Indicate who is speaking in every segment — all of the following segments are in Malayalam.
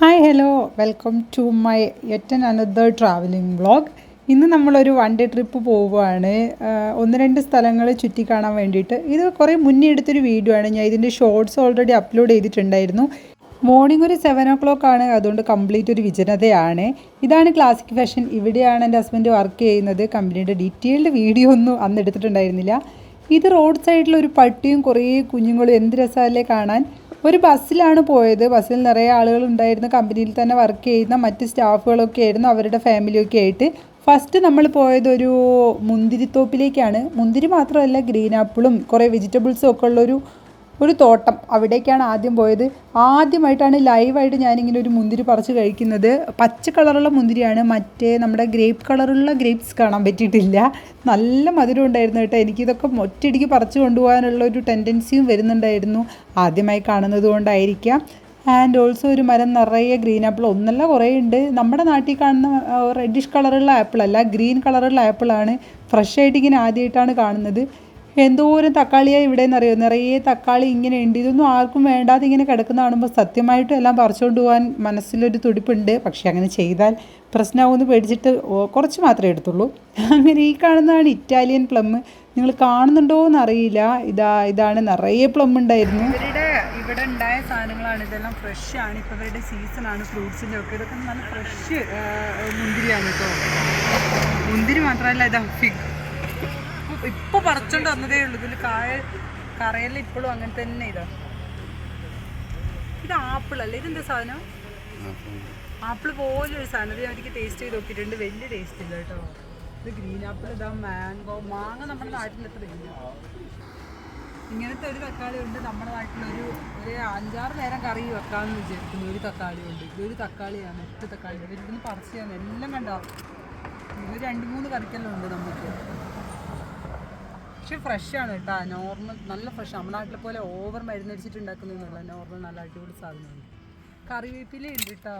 Speaker 1: Hi hello welcome to my yet another travelling vlog. ഇന്ന് നമ്മളൊരു വൺ ഡേ ട്രിപ്പ് പോവുകയാണ്. ഒന്ന് രണ്ട് സ്ഥലങ്ങൾ ചുറ്റി കാണാൻ വേണ്ടിയിട്ട്. ഇത് കുറേ മുന്നേ എടുത്തൊരു വീഡിയോ ആണ്. ഞാൻ ഇതിൻ്റെ ഷോർട്സ് ഓൾറെഡി അപ്ലോഡ് ചെയ്തിട്ടുണ്ടായിരുന്നു. മോർണിംഗ് ഒരു 7 ആണ്, അതുകൊണ്ട് കംപ്ലീറ്റ് ഒരു വിജനതയാണ്. ഇതാണ് ക്ലാസിക് ഫാഷൻ. ഇവിടെയാണ് എൻ്റെ ഹസ്ബൻഡ് വർക്ക് ചെയ്യുന്നത്. കമ്പനിയുടെ ഡീറ്റെയിൽഡ് വീഡിയോ ഒന്നും അന്ന് എടുത്തിട്ടുണ്ടായിരുന്നില്ല. ഇത് റോഡ് സൈഡിൽ ഒരു പട്ടിയും കുറേ കുഞ്ഞുങ്ങളും എന്ത് രസമല്ലേ കാണാൻ. ഒരു ബസ്സിലാണ് പോയത്. ബസ്സിൽ നിറയെ ആളുകളുണ്ടായിരുന്നു. കമ്പനിയിൽ തന്നെ വർക്ക് ചെയ്യുന്ന മറ്റ് സ്റ്റാഫുകളൊക്കെ ആയിരുന്നു, അവരുടെ ഫാമിലിയൊക്കെ ആയിട്ട്. ഫസ്റ്റ് നമ്മൾ പോയത് ഒരു മുന്തിരിത്തോപ്പിലേക്കാണ്. മുന്തിരി മാത്രമല്ല, ഗ്രീൻ ആപ്പിളും കുറേ വെജിറ്റബിൾസും ഒക്കെ ഉള്ളൊരു തോട്ടം. അവിടേക്കാണ് ആദ്യം പോയത്. ആദ്യമായിട്ടാണ് ലൈവായിട്ട് ഞാനിങ്ങനെ ഒരു മുന്തിരി പറിച്ച് കഴിക്കുന്നത്. പച്ച കളറുള്ള മുന്തിരിയാണ്, മറ്റേ നമ്മുടെ ഗ്രേപ്പ് കളറുള്ള ഗ്രേപ്സ് കാണാൻ പറ്റിയിട്ടില്ല. നല്ല മധുരം ഉണ്ടായിരുന്നു കേട്ടോ. എനിക്കിതൊക്കെ ഒറ്റയടിക്ക് പറിച്ച് കൊണ്ടുപോകാനുള്ള ഒരു ടെൻഡൻസിയും വരുന്നുണ്ടായിരുന്നു, ആദ്യമായി കാണുന്നത് കൊണ്ടായിരിക്കാം. ആൻഡ് ഓൾസോ ഒരു മരം നിറയെ ഗ്രീൻ ആപ്പിൾ, ഒന്നല്ല കുറേ ഉണ്ട്. നമ്മുടെ നാട്ടിൽ കാണുന്ന റെഡിഷ് കളറുള്ള ആപ്പിളല്ല, ഗ്രീൻ കളറുള്ള ആപ്പിളാണ്. ഫ്രഷ് ആയിട്ട് ഇങ്ങനെ ആദ്യമായിട്ടാണ് കാണുന്നത്. എന്തോരം തക്കാളിയാണ് ഇവിടെ എന്നറിയോ, നിറയെ തക്കാളി ഇങ്ങനെ ഉണ്ട്. ഇതൊന്നും ആർക്കും വേണ്ടാതെ ഇങ്ങനെ കിടക്കുന്ന കാണുമ്പോൾ സത്യമായിട്ടും എല്ലാം പറിച്ചുകൊണ്ട് പോകാൻ മനസ്സിലൊരു തുടിപ്പുണ്ട്. പക്ഷേ അങ്ങനെ ചെയ്താൽ പ്രശ്നമാകുമെന്ന് പേടിച്ചിട്ട് കുറച്ച് മാത്രമേ എടുത്തുള്ളൂ. അങ്ങനെ ഈ കാണുന്നതാണ് ഇറ്റാലിയൻ പ്ലം. നിങ്ങൾ കാണുന്നുണ്ടോ എന്നറിയില്ല. ഇതാണ് നിറയെ പ്ലം ഉണ്ടായിരുന്നു. ഇവിടെ ഉണ്ടായ സാധനങ്ങളാണ് ഇതെല്ലാം. ഫ്രഷ് ആണ്, ഇപ്പോൾ ഇവരുടെ സീസണാണ് ഫ്രൂട്ട്സിൻ്റെ ഒക്കെ. ഇതൊക്കെ നല്ല ഫ്രഷ് മുന്തിരിയാണ് കേട്ടോ. മുന്തിരി മാത്രമല്ല, ഇതാ ഫിഗ് ഇപ്പോൾ പറിച്ചോണ്ട് വന്നതേ ഉള്ളൂ. ഇതിൽ കറയെല്ലാം ഇപ്പോഴും അങ്ങനെ തന്നെ. ഇത് ആപ്പിൾ അല്ലേ? ഇതെന്താ സാധനം? ആപ്പിൾ പോലൊരു സാധനം. ഇത് എനിക്ക് ടേസ്റ്റ് ചെയ്ത് നോക്കിയിട്ടുണ്ട്, വലിയ ടേസ്റ്റ് ഇല്ല കേട്ടോ. ഇത് ഗ്രീൻ ആപ്പിൾ. ഇതാ മാങ്ങ നമ്മുടെ നാട്ടിൽ എത്ര ഇല്ല. ഇങ്ങനത്തെ ഒരു തക്കാളി ഉണ്ട് നമ്മുടെ നാട്ടിലൊരു 5-6 നേരം കറി വെക്കാമെന്ന് വിചാരിക്കുന്നു. ഒരു തക്കാളി ഉണ്ട്. ഇതൊരു തക്കാളിയാണ്, 8 തക്കാളി. ഇവരിന്ന് പറിച്ചാണ് എല്ലാം കണ്ടോ. ഇത് 2-3 കറിക്കെല്ലാം ഉണ്ട് നമുക്ക്. പക്ഷെ ഫ്രഷാണ് കേട്ടോ, നോർമൽ നല്ല ഫ്രഷ്. നമ്മുടെ നാട്ടിലെ പോലെ ഓവർ മരുന്നടിച്ചിട്ട് ഉണ്ടാക്കുന്നതൊന്നുമല്ല, നോർമൽ നല്ല അടിപൊളി സാധനമാണ്. കറിവേപ്പില ഉണ്ട് കേട്ടോ.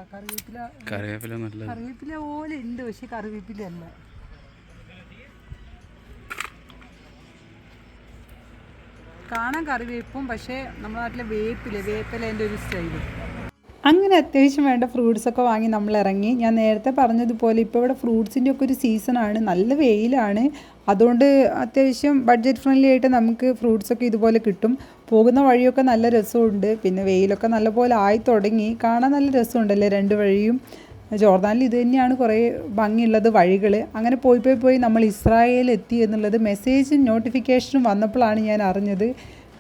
Speaker 1: കറിവേപ്പില പോലെ ഉണ്ട്, പക്ഷെ കറിവേപ്പില അല്ല. കാണാൻ കറിവേപ്പും, പക്ഷേ നമ്മുടെ നാട്ടിലെ വേപ്പിലേൻ്റെ ഒരു സ്റ്റൈലും. അങ്ങനെ അത്യാവശ്യം വേണ്ട ഫ്രൂട്ട്സൊക്കെ വാങ്ങി നമ്മൾ ഇറങ്ങി. ഞാൻ നേരത്തെ പറഞ്ഞതുപോലെ ഇപ്പോൾ ഇവിടെ ഫ്രൂട്ട്സിൻ്റെ ഒക്കെ ഒരു സീസണാണ്. നല്ല വെയിലാണ്, അതുകൊണ്ട് അത്യാവശ്യം ബഡ്ജറ്റ് ഫ്രണ്ട്ലി ആയിട്ട് നമുക്ക് ഫ്രൂട്ട്സൊക്കെ ഇതുപോലെ കിട്ടും. പോകുന്ന വഴിയൊക്കെ നല്ല രസമുണ്ട്. പിന്നെ വെയിലൊക്കെ നല്ലപോലെ ആയി തുടങ്ങി. കാണാൻ നല്ല രസമുണ്ടല്ലേ രണ്ട് വഴിയും. ജോർദാനിൽ ഇത് തന്നെയാണ് കുറേ ഭംഗിയുള്ളത് വഴികൾ. അങ്ങനെ പോയി നമ്മൾ ഇസ്രായേൽ എത്തി എന്നുള്ളത് മെസ്സേജും നോട്ടിഫിക്കേഷനും വന്നപ്പോഴാണ് ഞാൻ അറിഞ്ഞത്.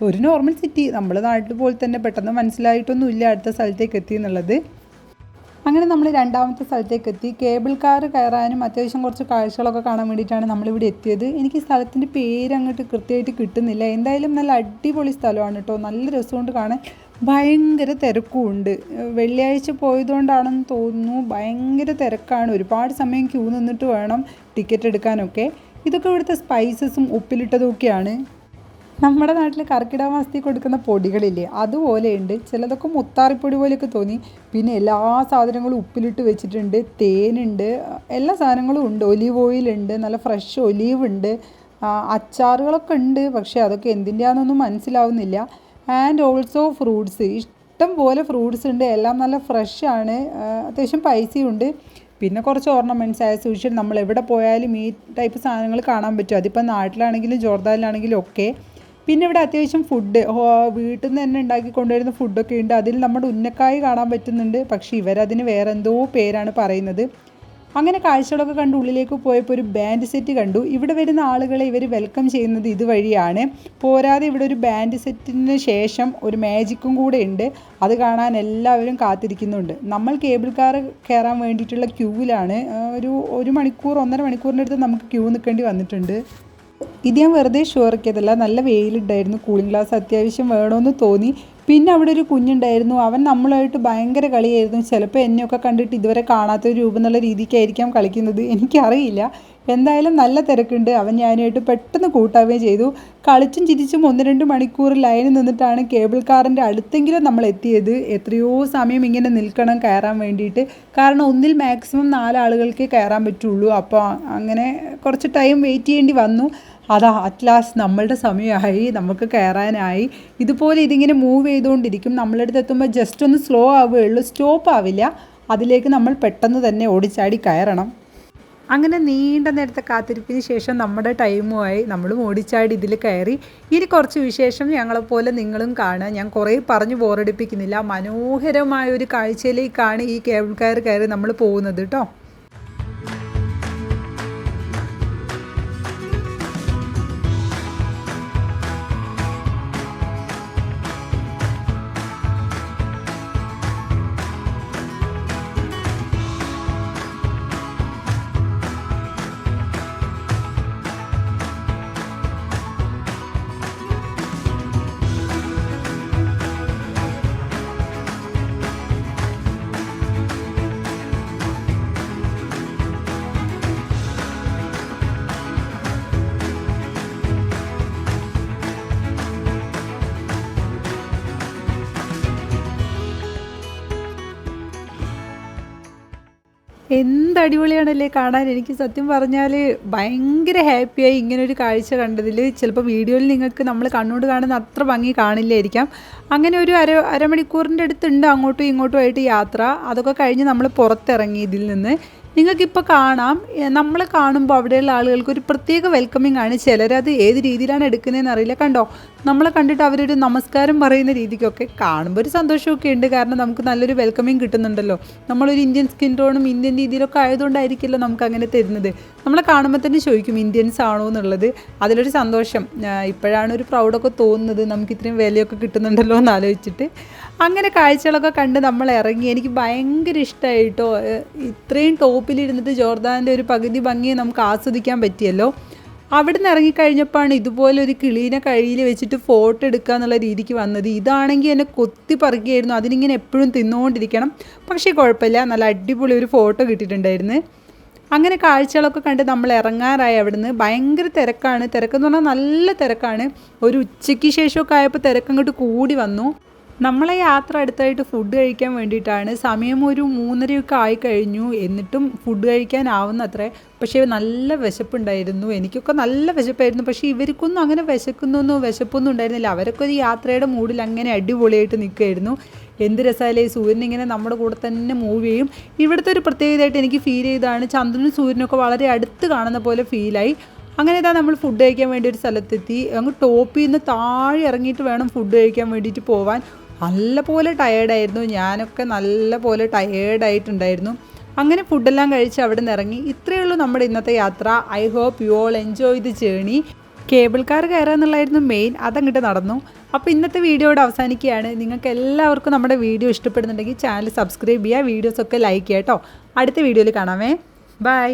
Speaker 1: ഒരു നോർമൽ സിറ്റി, നമ്മുടെ നാട്ടിൽ പോലെ തന്നെ പെട്ടെന്ന് മനസ്സിലായിട്ടൊന്നുമില്ല അടുത്ത സ്ഥലത്തേക്ക് എത്തി എന്നുള്ളത്. അങ്ങനെ നമ്മൾ രണ്ടാമത്തെ സ്ഥലത്തേക്ക് എത്തി. കേബിൾ കാർ കയറാനും അത്യാവശ്യം കുറച്ച് കാഴ്ചകളൊക്കെ കാണാൻ വേണ്ടിയിട്ടാണ് നമ്മളിവിടെ എത്തിയത്. എനിക്ക് സ്ഥലത്തിൻ്റെ പേര് അങ്ങോട്ട് കൃത്യമായിട്ട് കിട്ടുന്നില്ല. എന്തായാലും നല്ല അടിപൊളി സ്ഥലമാണ് കേട്ടോ. നല്ല രസമുണ്ട് കാണാൻ. ഭയങ്കര തിരക്കും ഉണ്ട്. വെള്ളിയാഴ്ച പോയതുകൊണ്ടാണെന്ന് തോന്നുന്നു. ഭയങ്കര തിരക്കാണ്. ഒരുപാട് സമയം ക്യൂ നിന്നിട്ട് വേണം ടിക്കറ്റ് എടുക്കാനൊക്കെ. ഇതൊക്കെ ഇവിടുത്തെ സ്പൈസസും ഉപ്പിലിട്ടതും ഒക്കെയാണ്. നമ്മുടെ നാട്ടിൽ കർക്കിടക മാസത്തിൽ കൊടുക്കുന്ന പൊടികളില്ലേ, അതുപോലെയുണ്ട്. ചിലതൊക്കെ മുത്താറിപ്പൊടി പോലെയൊക്കെ തോന്നി. പിന്നെ എല്ലാ സാധനങ്ങളും ഉപ്പിലിട്ട് വെച്ചിട്ടുണ്ട്. തേനുണ്ട്, എല്ലാ സാധനങ്ങളും ഉണ്ട്. ഒലീവ് ഓയിലുണ്ട്, നല്ല ഫ്രഷ് ഒലീവ് ഉണ്ട്. അച്ചാറുകളൊക്കെ ഉണ്ട്, പക്ഷേ അതൊക്കെ എന്തിൻ്റെയാണെന്നൊന്നും മനസ്സിലാവുന്നില്ല. ആൻഡ് ഓൾസോ ഫ്രൂട്ട്സ്, ഇഷ്ടം പോലെ ഫ്രൂട്ട്സ് ഉണ്ട്. എല്ലാം നല്ല ഫ്രഷാണ്. അത്യാവശ്യം പൈസയുണ്ട്. പിന്നെ കുറച്ച് ഓർണമെൻറ്റ്സ് ആയ സൂക്ഷിച്ച് നമ്മൾ എവിടെ പോയാലും ഈ ടൈപ്പ് സാധനങ്ങൾ കാണാൻ പറ്റും. അതിപ്പോൾ നാട്ടിലാണെങ്കിലും ജോർദാനിലാണെങ്കിലും ഒക്കെ. പിന്നെ ഇവിടെ അത്യാവശ്യം ഫുഡ് വീട്ടിൽ നിന്ന് തന്നെ ഉണ്ടാക്കി കൊണ്ടുവരുന്ന ഫുഡൊക്കെ ഉണ്ട്. അതിൽ നമ്മുടെ ഉന്നക്കായ് കാണാൻ പറ്റുന്നുണ്ട്, പക്ഷേ ഇവരതിന് വേറെ എന്തോ പേരാണ് പറയുന്നത്. അങ്ങനെ കാഴ്ചകളൊക്കെ കണ്ട് ഉള്ളിലേക്ക് പോയപ്പോൾ ഒരു ബാൻഡ് സെറ്റ് കണ്ടു. ഇവിടെ വരുന്ന ആളുകളെ ഇവർ വെൽക്കം ചെയ്യുന്നത് ഇതുവഴിയാണ്. പോരാതെ ഇവിടെ ഒരു ബാൻഡ് സെറ്റിന് ശേഷം ഒരു മാജിക്കും കൂടെ ഉണ്ട്. അത് കാണാൻ എല്ലാവരും കാത്തിരിക്കുന്നുണ്ട്. നമ്മൾ കേബിൾ കാർ കയറാൻ വേണ്ടിയിട്ടുള്ള ക്യൂവിലാണ്. ഒരു മണിക്കൂർ 1.5 മണിക്കൂറിൻ്റെ അടുത്ത് നമുക്ക് ക്യൂ നിൽക്കേണ്ടി വന്നിട്ടുണ്ട്. ഇത് ഞാൻ വെറുതെ ഷുവറിക്കതല്ല, നല്ല വെയിലുണ്ടായിരുന്നു. കൂളിംഗ് ഗ്ലാസ് അത്യാവശ്യം വേണമെന്ന് തോന്നി. പിന്നെ അവിടെ ഒരു കുഞ്ഞുണ്ടായിരുന്നു. അവൻ നമ്മളുമായിട്ട് ഭയങ്കര കളിയായിരുന്നു. ചിലപ്പോൾ എന്നെയൊക്കെ കണ്ടിട്ട് ഇതുവരെ കാണാത്തൊരു രൂപം എന്നുള്ള രീതിക്കായിരിക്കാം കളിക്കുന്നത്, എനിക്കറിയില്ല. എന്തായാലും നല്ല തിരക്കുണ്ട്. അവൻ ഞാനുമായിട്ട് പെട്ടെന്ന് കൂട്ടാവുകയും ചെയ്തു. കളിച്ചും ചിരിച്ചും 1-2 മണിക്കൂർ ലൈനിൽ നിന്നിട്ടാണ് കേബിൾ കാറിൻ്റെ അടുത്തെങ്കിലും നമ്മൾ എത്തിയത്. എത്രയോ സമയം ഇങ്ങനെ നിൽക്കണം കയറാൻ വേണ്ടിയിട്ട്. കാരണം ഒന്നിൽ മാക്സിമം 4 ആളുകൾക്ക് കയറാൻ പറ്റുള്ളൂ. അപ്പോൾ അങ്ങനെ കുറച്ച് ടൈം വെയിറ്റ് ചെയ്യേണ്ടി വന്നു. അതാ അറ്റ് ലാസ്റ്റ് നമ്മളുടെ സമയമായി, നമുക്ക് കയറാനായി. ഇതുപോലെ ഇതിങ്ങനെ മൂവ് ചെയ്തുകൊണ്ടിരിക്കും. നമ്മളുടെ അടുത്ത് എത്തുമ്പോൾ ജസ്റ്റ് ഒന്ന് സ്ലോ ആവുകയുള്ളൂ, സ്റ്റോപ്പ് ആവില്ല. അതിലേക്ക് നമ്മൾ പെട്ടെന്ന് തന്നെ ഓടിച്ചാടി കയറണം. അങ്ങനെ നീണ്ട നേരത്തെ കാത്തിരിപ്പിന് ശേഷം നമ്മുടെ ടൈമുമായി, നമ്മളും ഓടിച്ചാടി ഇതിൽ കയറി. ഇനി കുറച്ച് വിശേഷം ഞങ്ങളെപ്പോലെ നിങ്ങളും കാണുക. ഞാൻ കുറേ പറഞ്ഞ് ബോറടിപ്പിക്കുന്നില്ല. മനോഹരമായ ഒരു കാഴ്ചയിലേക്കാണ് ഈ കേബിൾ കാർ കയറി നമ്മൾ പോകുന്നത് കേട്ടോ. എന്തടിപൊളിയാണല്ലേ കാണാൻ. എനിക്ക് സത്യം പറഞ്ഞാൽ ഭയങ്കര ഹാപ്പിയായി ഇങ്ങനൊരു കാഴ്ച കണ്ടതിൽ. ചിലപ്പോൾ വീഡിയോയിൽ നിങ്ങൾക്ക് നമ്മൾ കണ്ണോട് കാണുന്ന അത്ര ഭംഗി കാണില്ലായിരിക്കാം. അങ്ങനെ ഒരു അരമണിക്കൂറിൻ്റെ അടുത്തുണ്ട് അങ്ങോട്ടും ഇങ്ങോട്ടും ആയിട്ട് യാത്ര. അതൊക്കെ കഴിഞ്ഞ് നമ്മൾ പുറത്തിറങ്ങി ഇതിൽ നിന്ന്. നിങ്ങൾക്കിപ്പോൾ കാണാം, നമ്മളെ കാണുമ്പോൾ അവിടെയുള്ള ആളുകൾക്ക് ഒരു പ്രത്യേക വെൽക്കമിങ് ആണ്. ചിലരത് ഏത് രീതിയിലാണ് എടുക്കുന്നതെന്ന് അറിയില്ല. കണ്ടോ, നമ്മളെ കണ്ടിട്ട് അവരൊരു നമസ്കാരം പറയുന്ന രീതിക്കൊക്കെ കാണുമ്പോൾ ഒരു സന്തോഷമൊക്കെ ഉണ്ട്. കാരണം നമുക്ക് നല്ലൊരു വെൽക്കമിങ് കിട്ടുന്നുണ്ടല്ലോ. നമ്മളൊരു ഇന്ത്യൻ സ്കിൻ ടോണും ഇന്ത്യൻ രീതിയിലൊക്കെ ആയതുകൊണ്ടായിരിക്കുമല്ലോ നമുക്ക് അങ്ങനെ തരുന്നത്. നമ്മളെ കാണുമ്പോൾ തന്നെ ചോദിക്കും ഇന്ത്യൻസ് ആണോ എന്നുള്ളത്. അതിലൊരു സന്തോഷം. ഇപ്പോഴാണ് ഒരു പ്രൗഡൊക്കെ തോന്നുന്നത്, നമുക്ക് ഇത്രയും വിലയൊക്കെ കിട്ടുന്നുണ്ടല്ലോ എന്ന് ആലോചിച്ചിട്ട്. അങ്ങനെ കാഴ്ചകളൊക്കെ കണ്ട് നമ്മൾ ഇറങ്ങി. എനിക്ക് ഭയങ്കര ഇഷ്ടമായി കേട്ടോ. ഇത്രയും ടോപ്പിലിരുന്നിട്ട് ജോർദാൻ്റെ ഒരു പകുതി ഭംഗിയെ നമുക്ക് ആസ്വദിക്കാൻ പറ്റിയല്ലോ. അവിടെ നിന്ന് ഇറങ്ങിക്കഴിഞ്ഞപ്പോഴാണ് ഇതുപോലെ ഒരു കിളീനെ കയ്യിൽ വെച്ചിട്ട് ഫോട്ടോ എടുക്കുക എന്നുള്ള രീതിക്ക് വന്നത്. ഇതാണെങ്കിൽ എന്നെ കൊത്തി പറിക്കുകയായിരുന്നു. അതിനിങ്ങനെ എപ്പോഴും തിന്നുകൊണ്ടിരിക്കണം. പക്ഷേ കുഴപ്പമില്ല, നല്ല അടിപൊളി ഒരു ഫോട്ടോ കിട്ടിയിട്ടുണ്ടായിരുന്നു. അങ്ങനെ കാഴ്ചകളൊക്കെ കണ്ട് നമ്മൾ ഇറങ്ങാറായി. അവിടുന്ന് ഭയങ്കര തിരക്കാണ്. തിരക്കെന്ന് പറഞ്ഞാൽ നല്ല തിരക്കാണ്. ഒരു ഉച്ചയ്ക്ക് ശേഷമൊക്കെ ആയപ്പോൾ തിരക്കങ്ങോട്ട് കൂടി വന്നു. നമ്മളെ യാത്ര അടുത്തായിട്ട് ഫുഡ് കഴിക്കാൻ വേണ്ടിയിട്ടാണ്. സമയം ഒരു 3:30 ആയിക്കഴിഞ്ഞു. എന്നിട്ടും ഫുഡ് കഴിക്കാനാവുന്ന അത്രേ. പക്ഷേ നല്ല വിശപ്പുണ്ടായിരുന്നു. എനിക്കൊക്കെ നല്ല വിശപ്പായിരുന്നു. പക്ഷേ ഇവർക്കൊന്നും അങ്ങനെ വിശപ്പൊന്നും ഉണ്ടായിരുന്നില്ല. അവരൊക്കെ ഒരു യാത്രയുടെ മൂഡിൽ അങ്ങനെ അടിപൊളിയായിട്ട് നിൽക്കുമായിരുന്നു. എന്ത് രസമല്ലേ, സൂര്യൻ ഇങ്ങനെ നമ്മുടെ കൂടെ തന്നെ മൂവ് ചെയ്യും. ഇവിടുത്തെ ഒരു പ്രത്യേകതയായിട്ട് എനിക്ക് ഫീൽ ചെയ്തതാണ്, ചന്ദ്രനും സൂര്യനൊക്കെ വളരെ അടുത്ത് കാണുന്ന പോലെ ഫീലായി. അങ്ങനെ ഇതാ നമ്മൾ ഫുഡ് കഴിക്കാൻ വേണ്ടി ഒരു സ്ഥലത്തെത്തി. അങ്ങ് ടോപ്പിൽ നിന്ന് താഴെ ഇറങ്ങിയിട്ട് വേണം ഫുഡ് കഴിക്കാൻ വേണ്ടിയിട്ട് പോവാൻ. നല്ല പോലെ ടയേർഡായിരുന്നു. ഞാനൊക്കെ നല്ല പോലെ ടയേർഡായിട്ടുണ്ടായിരുന്നു. അങ്ങനെ ഫുഡെല്ലാം കഴിച്ച് അവിടെ നിന്ന് ഇറങ്ങി. ഇത്രയേ ഉള്ളൂ നമ്മുടെ ഇന്നത്തെ യാത്ര. I hope you all enjoy the journey. Cable car കയറുക എന്നുള്ളതായിരുന്നു മെയിൻ. അതങ്ങോട്ട് നടന്നു. അപ്പോൾ ഇന്നത്തെ വീഡിയോയുടെ അവസാനിക്കുകയാണ്. നിങ്ങൾക്ക് എല്ലാവർക്കും നമ്മുടെ വീഡിയോ ഇഷ്ടപ്പെടുന്നുണ്ടെങ്കിൽ ചാനൽ സബ്സ്ക്രൈബ് ചെയ്യുക, വീഡിയോസൊക്കെ ലൈക്ക് ചെയ്യുക കേട്ടോ. അടുത്ത വീഡിയോയിൽ കാണാമേ. ബൈ.